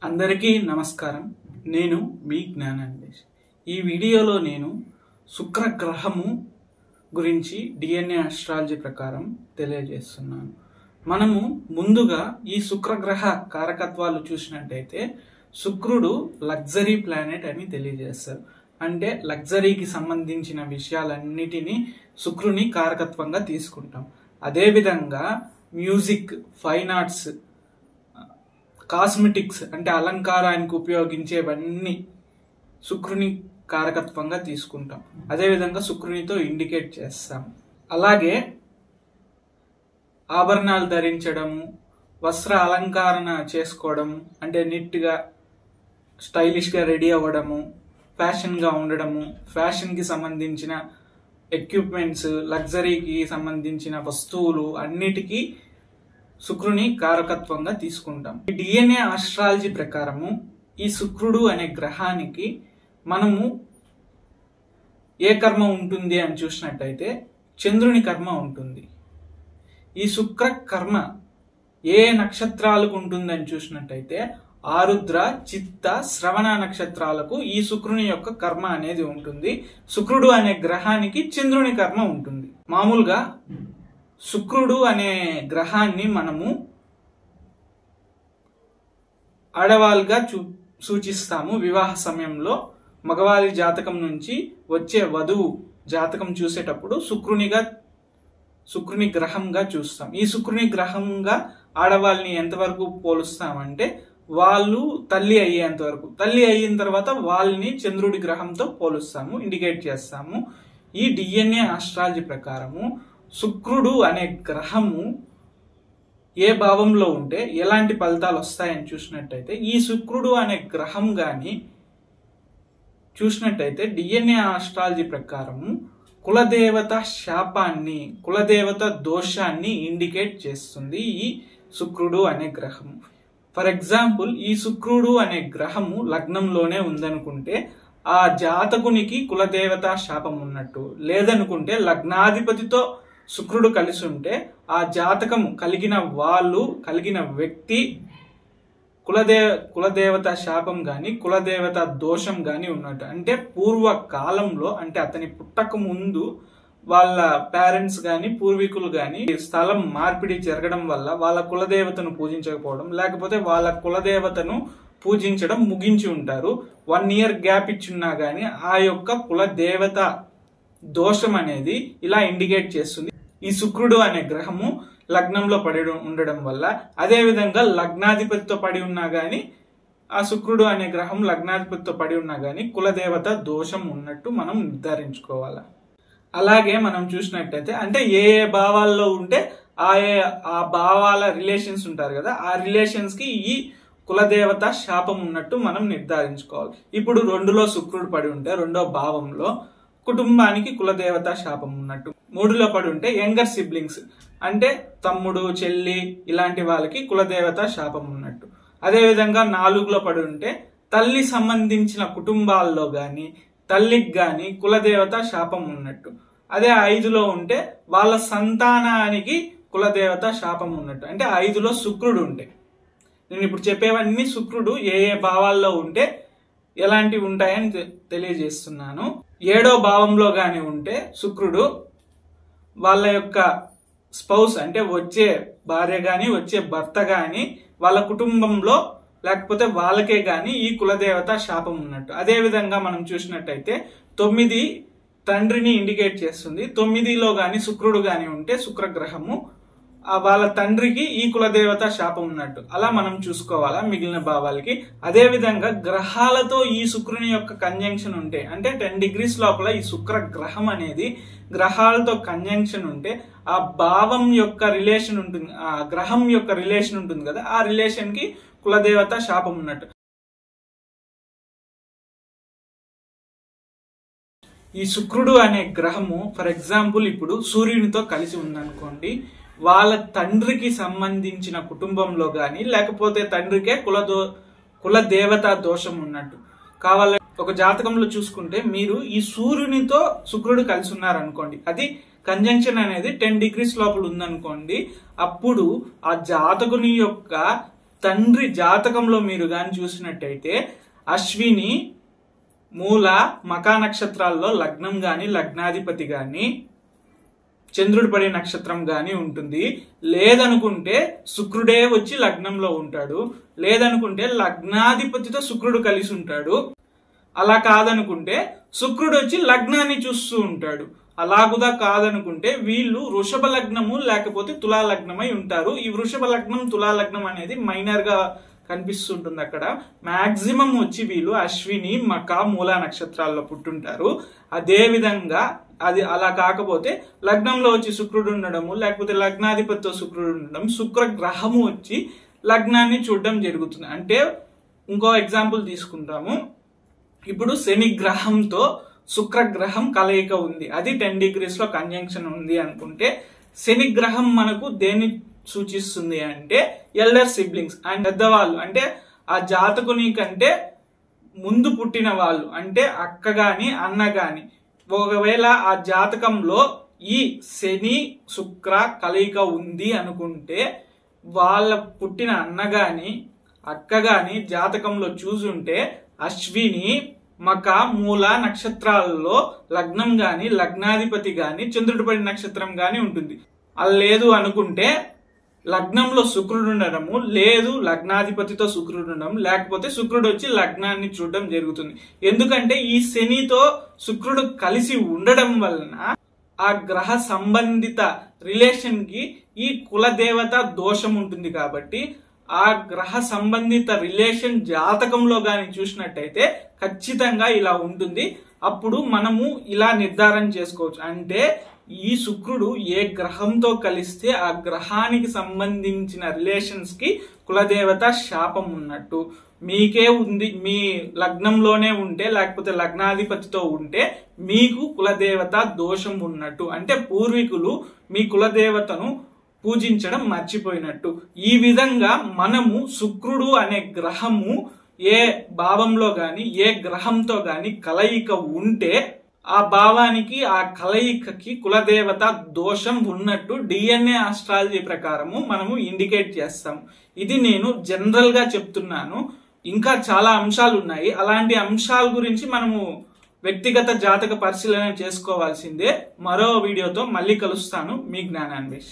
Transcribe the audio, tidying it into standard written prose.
అందరికీ నమస్కారం. నేను మీ జ్ఞానాన్వేష్. ఈ వీడియోలో నేను శుక్రగ్రహము గురించి డిఎన్ఏ ఆస్ట్రాలజీ ప్రకారం తెలియజేస్తున్నాను. మనము ముందుగా ఈ శుక్రగ్రహ కారకత్వాలు చూసినట్టయితే శుక్రుడు లగ్జరీ ప్లానెట్ అని తెలియజేస్తారు. అంటే లగ్జరీకి సంబంధించిన విషయాలన్నిటినీ శుక్రుని కారకత్వంగా తీసుకుంటాం. అదేవిధంగా మ్యూజిక్, ఫైన్ ఆర్ట్స్, కాస్మెటిక్స్ అంటే అలంకారానికి ఉపయోగించేవన్నీ శుక్రుని కారకత్వంగా తీసుకుంటాం. అదేవిధంగా శుక్రునితో ఇండికేట్ చేస్తాం. అలాగే ఆభరణాలు ధరించడము, వస్త్ర అలంకరణ చేసుకోవడము, అంటే నీట్గా స్టైలిష్గా రెడీ అవ్వడము, ఫ్యాషన్గా ఉండడము, ఫ్యాషన్కి సంబంధించిన ఎక్విప్మెంట్స్, లగ్జరీకి సంబంధించిన వస్తువులు అన్నిటికీ శుక్రుని కారకత్వంగా తీసుకుంటాం. ఈ డిఎన్ఏ ఆస్ట్రాలజీ ప్రకారము ఈ శుక్రుడు అనే గ్రహానికి మనము ఏ కర్మ ఉంటుంది అని చూసినట్టయితే చంద్రుని కర్మ ఉంటుంది. ఈ శుక్ర కర్మ ఏ నక్షత్రాలకు ఉంటుందని చూసినట్టయితే ఆరుద్ర, చిత్త, శ్రవణ నక్షత్రాలకు ఈ శుక్రుని యొక్క కర్మ అనేది ఉంటుంది. శుక్రుడు అనే గ్రహానికి చంద్రుని కర్మ ఉంటుంది. మామూలుగా శుక్రుడు అనే గ్రహాన్ని మనము ఆడవాళ్ళుగా సూచిస్తాము. వివాహ సమయంలో మగవారి జాతకం నుంచి వచ్చే వధువు జాతకం చూసేటప్పుడు శుక్రుని గ్రహంగా చూస్తాం. ఈ శుక్రుని గ్రహంగా ఆడవాళ్ళని ఎంతవరకు పోలుస్తామంటే వాళ్ళు తల్లి అయ్యేంత వరకు. తల్లి అయిన తర్వాత వాళ్ళని చంద్రుడి గ్రహంతో పోలుస్తాము, ఇండికేట్ చేస్తాము. ఈ డిఎన్ఏ ఆస్ట్రాలజీ ప్రకారము శుక్రుడు అనే గ్రహము ఏ భావంలో ఉంటే ఎలాంటి ఫలితాలు వస్తాయని చూసినట్టయితే ఈ శుక్రుడు అనే గ్రహం గాని చూసినట్టయితే డిఎన్ఏ ఆస్ట్రాలజీ ప్రకారము కులదేవత శాపాన్ని, కులదేవత దోషాన్ని ఇండికేట్ చేస్తుంది ఈ శుక్రుడు అనే గ్రహము. ఫర్ ఎగ్జాంపుల్, ఈ శుక్రుడు అనే గ్రహము లగ్నంలోనే ఉందనుకుంటే ఆ జాతకునికి కులదేవత శాపం ఉన్నట్టు. లేదనుకుంటే లగ్నాధిపతితో శుక్రుడు కలిసి ఉంటే ఆ జాతకం కలిగిన వ్యక్తి కులదేవత శాపం గాని కులదేవత దోషం గాని ఉన్నట్టు. అంటే పూర్వకాలంలో, అంటే అతని పుట్టక ముందు వాళ్ళ పేరెంట్స్ గాని పూర్వీకులు గాని స్థలం మార్పిడి జరగడం వల్ల వాళ్ళ కులదేవతను పూజించకపోవడం, లేకపోతే వాళ్ళ కులదేవతను పూజించడం ముగించి ఉంటారు. 1 year గ్యాప్ ఇచ్చున్నా గానీ ఆ యొక్క కులదేవత దోషం అనేది ఇలా ఇండికేట్ చేస్తుంది. ఈ శుక్రుడు అనే గ్రహము లగ్నంలో పడి ఉండడం వల్ల, అదే విధంగా లగ్నాధిపతితో పడి ఉన్నా గానీ, ఆ శుక్రుడు అనే గ్రహం లగ్నాధిపతితో పడి ఉన్నా గానీ కులదేవత దోషం ఉన్నట్టు మనం నిర్ధారించుకోవాలి. అలాగే మనం చూసినట్టయితే అంటే ఏ భావాల్లో ఉంటే ఆ భావాల రిలేషన్స్ ఉంటారు కదా, ఆ రిలేషన్స్ కి ఈ కులదేవత శాపం ఉన్నట్టు మనం నిర్ధారించుకోవాలి. ఇప్పుడు 2లో శుక్రుడు పడి ఉంటే 2వ భావంలో కుటుంబానికి కులదేవత శాపం ఉన్నట్టు. 3లో పడి ఉంటే యంగర్ సిబ్లింగ్స్ అంటే తమ్ముడు, చెల్లి ఇలాంటి వాళ్ళకి కులదేవత శాపం ఉన్నట్టు. అదే విధంగా 4లో పడి ఉంటే తల్లి సంబంధించిన కుటుంబాల్లో గాని తల్లికి గాని కులదేవత శాపం ఉన్నట్టు. అదే 5లో ఉంటే వాళ్ళ సంతానానికి కులదేవత శాపం ఉన్నట్టు. అంటే 5లో శుక్రుడు ఉంటే, నేను ఇప్పుడు చెప్పేవన్నీ శుక్రుడు ఏ భావాల్లో ఉంటే ఎలాంటివి ఉంటాయని తెలియజేస్తున్నాను. 7వ భావంలో గాని ఉంటే శుక్రుడు వాళ్ళ యొక్క స్పౌస్ అంటే వచ్చే భార్య గాని వచ్చే భర్త గాని వాళ్ళ కుటుంబంలో లేకపోతే వాళ్ళకే గాని ఈ కులదేవత శాపం ఉన్నట్టు. అదే విధంగా మనం చూసినట్టయితే 9 తండ్రిని ఇండికేట్ చేస్తుంది. 9లో గాని శుక్రుడు గాని ఉంటే శుక్రగ్రహము వాళ్ళ తండ్రికి ఈ కులదేవత శాపం ఉన్నట్టు. అలా మనం చూసుకోవాలా మిగిలిన భావాలకి. అదే విధంగా గ్రహాలతో ఈ శుక్రుని యొక్క కంజంక్షన్ ఉంటే, అంటే 10 degrees లోపల ఈ శుక్ర గ్రహం అనేది గ్రహాలతో కంజంక్షన్ ఉంటే ఆ భావం యొక్క రిలేషన్ ఉంటుంది, ఆ గ్రహం యొక్క రిలేషన్ ఉంటుంది కదా, ఆ రిలేషన్ కి కులదేవత శాపం ఉన్నట్టు. ఈ శుక్రుడు అనే గ్రహము ఫర్ ఎగ్జాంపుల్ ఇప్పుడు సూర్యునితో కలిసి ఉందనుకోండి, వాళ్ళ తండ్రికి సంబంధించిన కుటుంబంలో గాని లేకపోతే తండ్రికే కులదేవత దోషం ఉన్నట్టు. కావాల ఒక జాతకంలో చూసుకుంటే మీరు ఈ సూర్యునితో శుక్రుడు కలిసి ఉన్నారనుకోండి, అది కంజంక్షన్ అనేది 10 degrees లోపల ఉందనుకోండి, అప్పుడు ఆ జాతకుని యొక్క తండ్రి జాతకంలో మీరు గాని చూసినట్టయితే అశ్విని, మూల, మకా నక్షత్రాల్లో లగ్నం గాని లగ్నాధిపతి గాని చంద్రుడు పడే నక్షత్రం గాని ఉంటుంది. లేదనుకుంటే శుక్రుడే వచ్చి లగ్నంలో ఉంటాడు. లేదనుకుంటే లగ్నాధిపతితో శుక్రుడు కలిసి ఉంటాడు. అలా కాదనుకుంటే శుక్రుడు వచ్చి లగ్నాన్ని చూస్తూ ఉంటాడు. అలాగుదా కాదనుకుంటే వీళ్ళు వృషభ లగ్నము లేకపోతే తులా లగ్నమై ఉంటారు. ఈ వృషభ లగ్నం, తులా లగ్నం అనేది మైనర్ గా కనిపిస్తుంటుంది. అక్కడ మాక్సిమం వచ్చి వీళ్ళు అశ్విని, మక, మూల నక్షత్రాల్లో పుట్టుంటారు. అదే విధంగా అది అలా కాకపోతే లగ్నంలో వచ్చి శుక్రుడు ఉండడము, లేకపోతే లగ్నాధిపతితో శుక్రుడు ఉండడం, శుక్ర గ్రహము వచ్చి లగ్నాన్ని చూడడం జరుగుతుంది. అంటే ఇంకో ఎగ్జాంపుల్ తీసుకుంటాము. ఇప్పుడు శని గ్రహంతో శుక్రగ్రహం కలయిక ఉంది, అది 10 degrees లో కంజంక్షన్ ఉంది అనుకుంటే శని గ్రహం మనకు దేన్ని సూచిస్తుంది అంటే ఎల్డర్ సిబ్లింగ్స్ అండ్ పెద్దవాళ్ళు, అంటే ఆ జాతకుని కంటే ముందు పుట్టిన వాళ్ళు, అంటే అక్క గాని అన్న గాని. ఒకవేళ ఆ జాతకంలో ఈ శని శుక్ర కలయిక ఉంది అనుకుంటే వాళ్ళ పుట్టిన అన్న గాని అక్క గాని జాతకంలో చూసుంటే అశ్విని, మక, మూల నక్షత్రాలలో లగ్నం గాని లగ్నాధిపతి గాని చంద్రుడి పడి నక్షత్రం గాని ఉంటుంది. అది లేదు అనుకుంటే లగ్నంలో శుక్రుడు ఉండడము, లేదు లగ్నాధిపతితో శుక్రుడు ఉండడం, లేకపోతే శుక్రుడు వచ్చి లగ్నాన్ని చూడడం జరుగుతుంది. ఎందుకంటే ఈ శనితో శుక్రుడు కలిసి ఉండడం వలన ఆ గ్రహ సంబంధిత రిలేషన్ కి ఈ కులదేవత దోషం ఉంటుంది. కాబట్టి ఆ గ్రహ సంబంధిత రిలేషన్ జాతకంలో గాని చూసినట్టయితే ఖచ్చితంగా ఇలా ఉంటుంది. అప్పుడు మనము ఇలా నిర్ధారణ చేసుకోవచ్చు. అంటే ఈ శుక్రుడు ఏ గ్రహంతో కలిస్తే ఆ గ్రహానికి సంబంధించిన రిలేషన్స్ కి కులదేవత శాపం ఉన్నట్టు. మీకే ఉంది, మీ లగ్నంలోనే ఉంటే లేకపోతే లగ్నాధిపతితో ఉంటే మీకు కులదేవత దోషం ఉన్నట్టు. అంటే పూర్వీకులు మీ కులదేవతను పూజించడం మర్చిపోయినట్టు. ఈ విధంగా మనము శుక్రుడు అనే గ్రహము ఏ భావంలో గాని ఏ గ్రహంతో గాని కలయిక ఉంటే ఆ భావానికి ఆ కలయికకి కులదేవత దోషం ఉన్నట్టు DNA ఆస్ట్రాలజీ ప్రకారము మనము ఇండికేట్ చేస్తాం. ఇది నేను జనరల్ గా చెప్తున్నాను. ఇంకా చాలా అంశాలు ఉన్నాయి. అలాంటి అంశాల గురించి మనము వ్యక్తిగత జాతక పరిశీలన చేసుకోవాల్సిందే. మరో వీడియోతో మళ్ళీ కలుస్తాను. మీ జ్ఞానాన్వేష్.